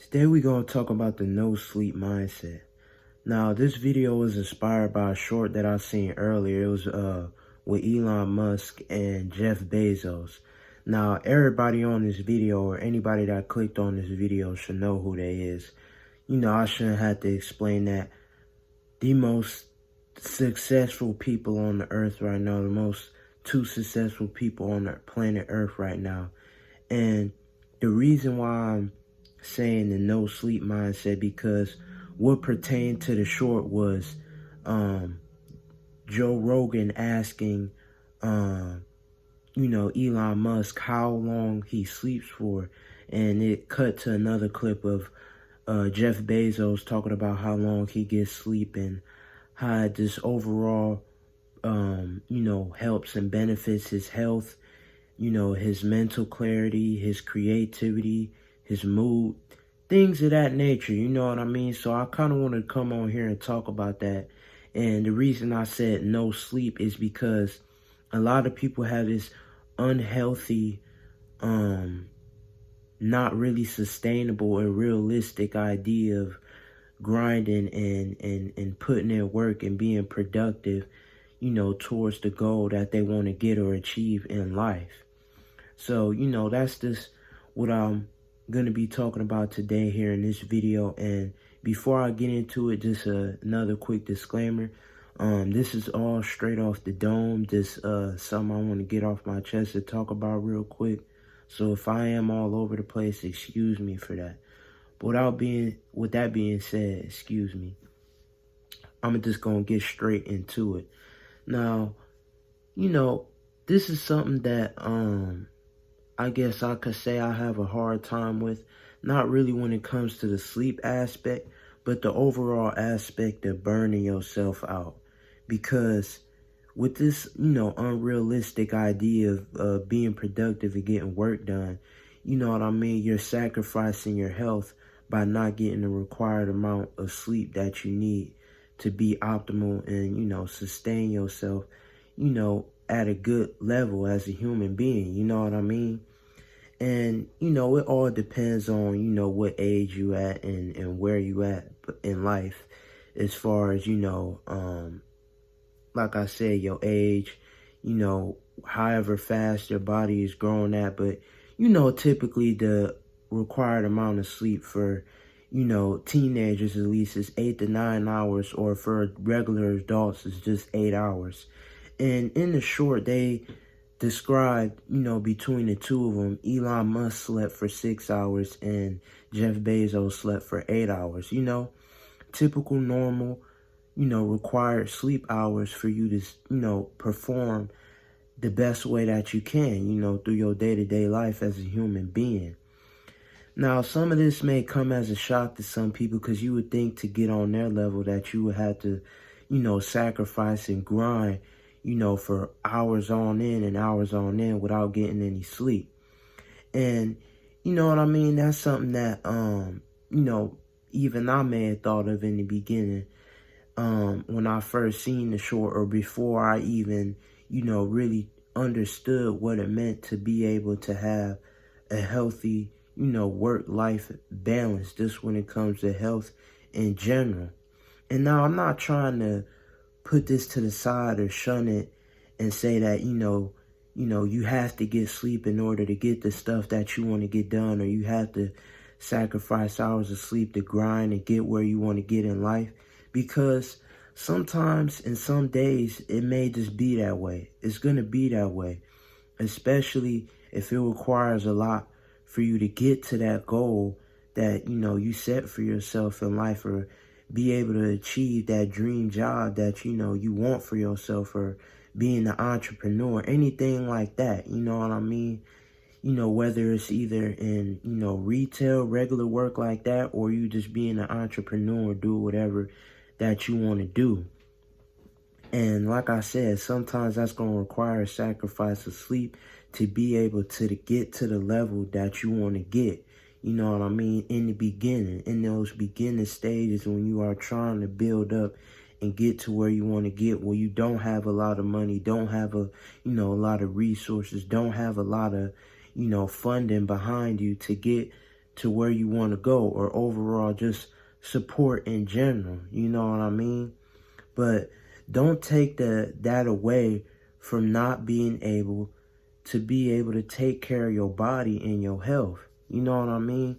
Today we're going to talk about the no sleep mindset. Now, this video was inspired by a short that I seen earlier. It was with Elon Musk and Jeff Bezos. Now, everybody on this video or anybody that clicked on this video should know who they is. You know, I shouldn't have to explain that. The most successful people on the earth right now, the most two successful people on the planet Earth right now. And the reason why I'm saying the no sleep mindset, because what pertained to the short was Joe Rogan asking Elon Musk how long he sleeps for, and it cut to another clip of Jeff Bezos talking about how long he gets sleep and how this overall helps and benefits his health, his mental clarity, his creativity, his mood, things of that nature, you know what I mean? So I kind of want to come on here and talk about that. And the reason I said no sleep is because a lot of people have this unhealthy, not really sustainable or realistic idea of grinding and putting in work and being productive, towards the goal that they want to get or achieve in life. So, that's just what I'm going to be talking about today here in this video. And before I get into it, just another quick disclaimer. This is all straight off the dome. Just something I want to get off my chest to talk about real quick. So if I am all over the place, excuse me for that. But with that being said, excuse me, I'm just going to get straight into it. Now, this is something that I guess I could say I have a hard time with. Not really when it comes to the sleep aspect, but the overall aspect of burning yourself out. Because with this, unrealistic idea of being productive and getting work done, you know what I mean? You're sacrificing your health by not getting the required amount of sleep that you need to be optimal and, sustain yourself, at a good level as a human being, you know what I mean? And, it all depends on, what age you at and where you at in life, as far as, like I said, your age, however fast your body is growing at. But, typically the required amount of sleep for, teenagers at least is 8 to 9 hours, or for regular adults is just 8 hours. And in the short, they described, between the two of them, Elon Musk slept for 6 hours and Jeff Bezos slept for 8 hours. Typical, normal, required sleep hours for you to, perform the best way that you can, through your day-to-day life as a human being. Now, some of this may come as a shock to some people, because you would think to get on their level that you would have to, sacrifice and grind, for hours on end and hours on end without getting any sleep. And, you know what I mean? That's something that, even I may have thought of in the beginning, when I first seen the short, or before I even, really understood what it meant to be able to have a healthy, work-life balance, just when it comes to health in general. And now I'm not trying to put this to the side or shun it and say that, you have to get sleep in order to get the stuff that you want to get done, or you have to sacrifice hours of sleep to grind and get where you want to get in life. Because sometimes in some days it may just be that way. It's going to be that way, especially if it requires a lot for you to get to that goal that, you set for yourself in life, or be able to achieve that dream job that, you want for yourself, or being an entrepreneur, anything like that, you know what I mean? Whether it's either in, retail, regular work like that, or you just being an entrepreneur, do whatever that you want to do. And like I said, sometimes that's going to require a sacrifice of sleep to be able to get to the level that you want to get. You know what I mean? In the beginning, in those beginning stages when you are trying to build up and get to where you want to get, where you don't have a lot of money, don't have a lot of resources, don't have a lot of, funding behind you to get to where you want to go, or overall just support in general. You know what I mean? But don't take that away from not being able to take care of your body and your health. You know what I mean?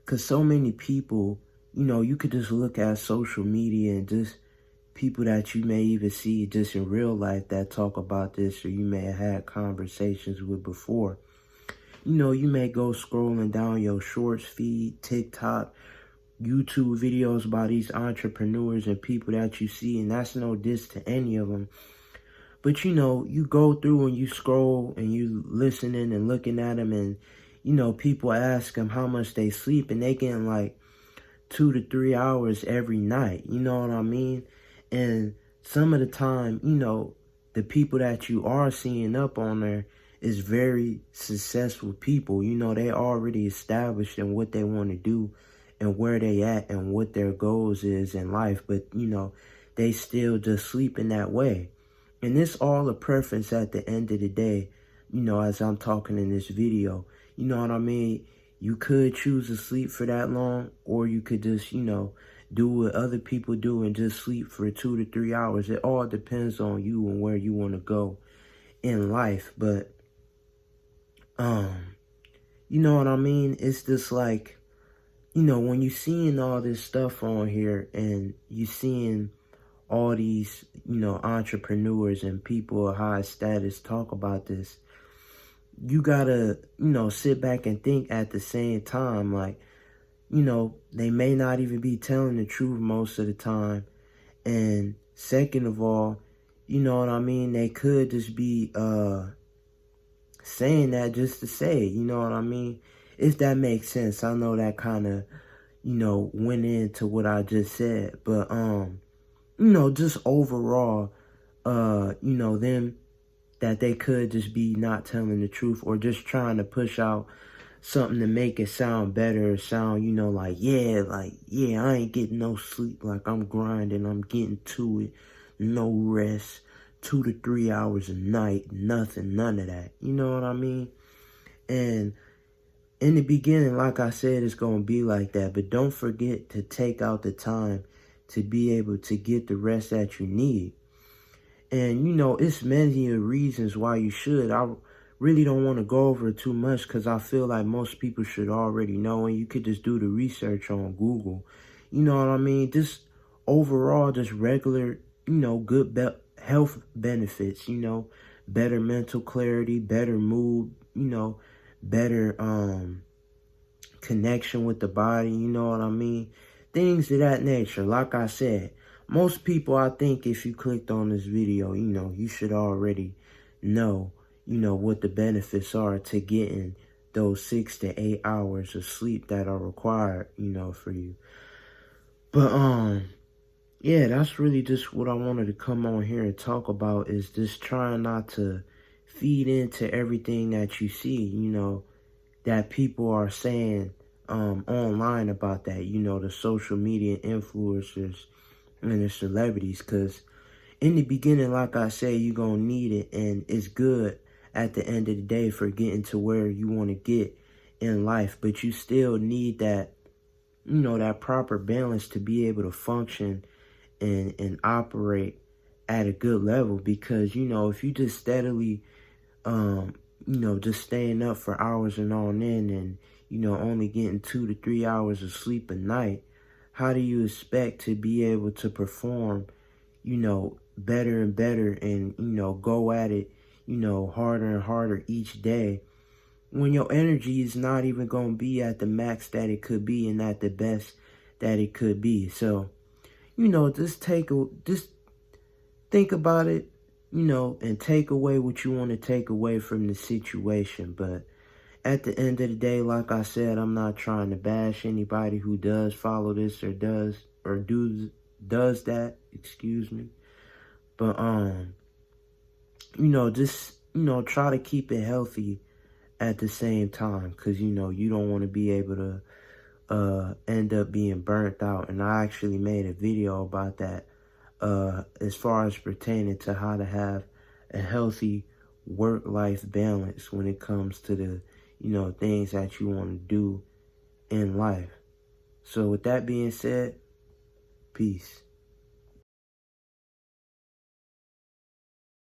Because so many people, you could just look at social media and just people that you may even see just in real life that talk about this, or you may have had conversations with before. You may go scrolling down your shorts feed, TikTok, YouTube videos about these entrepreneurs and people that you see, and that's no diss to any of them. But, you go through and you scroll and you listening and looking at them, and, people ask them how much they sleep, and they getting like 2 to 3 hours every night. You know what I mean? And some of the time, the people that you are seeing up on there is very successful people. They already established in what they want to do and where they at and what their goals is in life. But, they still just sleep in that way. And it's all a preference at the end of the day, as I'm talking in this video. You know what I mean? You could choose to sleep for that long, or you could just, do what other people do and just sleep for 2 to 3 hours. It all depends on you and where you want to go in life. But, you know what I mean? It's just like, when you seeing all this stuff on here and you seeing all these, entrepreneurs and people of high status talk about this, you gotta, sit back and think at the same time, like, they may not even be telling the truth most of the time. And second of all, you know what I mean? They could just be saying that just to say it, you know what I mean? If that makes sense. I know that kind of, went into what I just said. But, just overall, them, that they could just be not telling the truth, or just trying to push out something to make it sound better, sound, like, yeah, I ain't getting no sleep, like I'm grinding, I'm getting to it, no rest, 2 to 3 hours a night, nothing, none of that. You know what I mean? And in the beginning, like I said, it's going to be like that, but don't forget to take out the time to be able to get the rest that you need. And, it's many reasons why you should. I really don't want to go over it too much because I feel like most people should already know, and you could just do the research on Google. You know what I mean? Just overall, just regular, good health benefits, better mental clarity, better mood, better connection with the body, you know what I mean? Things of that nature. Like I said, most people, I think if you clicked on this video, you should already know, what the benefits are to getting those 6 to 8 hours of sleep that are required, for you. But, yeah, that's really just what I wanted to come on here and talk about, is just trying not to feed into everything that you see, that people are saying online about that, the social media influencers and the celebrities. Because in the beginning, like I say, you're going to need it, and it's good at the end of the day for getting to where you want to get in life. But you still need that, that proper balance to be able to function and operate at a good level. Because, if you just steadily, just staying up for hours and on end, and, only getting 2 to 3 hours of sleep a night, how do you expect to be able to perform, better and better and, go at it, harder and harder each day, when your energy is not even going to be at the max that it could be and at the best that it could be? So, just think about it, and take away what you want to take away from the situation. But at the end of the day, like I said, I'm not trying to bash anybody who does follow this or does that, excuse me. But, just, try to keep it healthy at the same time, because, you don't want to be able to end up being burnt out. And I actually made a video about that, as far as pertaining to how to have a healthy work-life balance when it comes to the, things that you want to do in life. So with that being said, peace.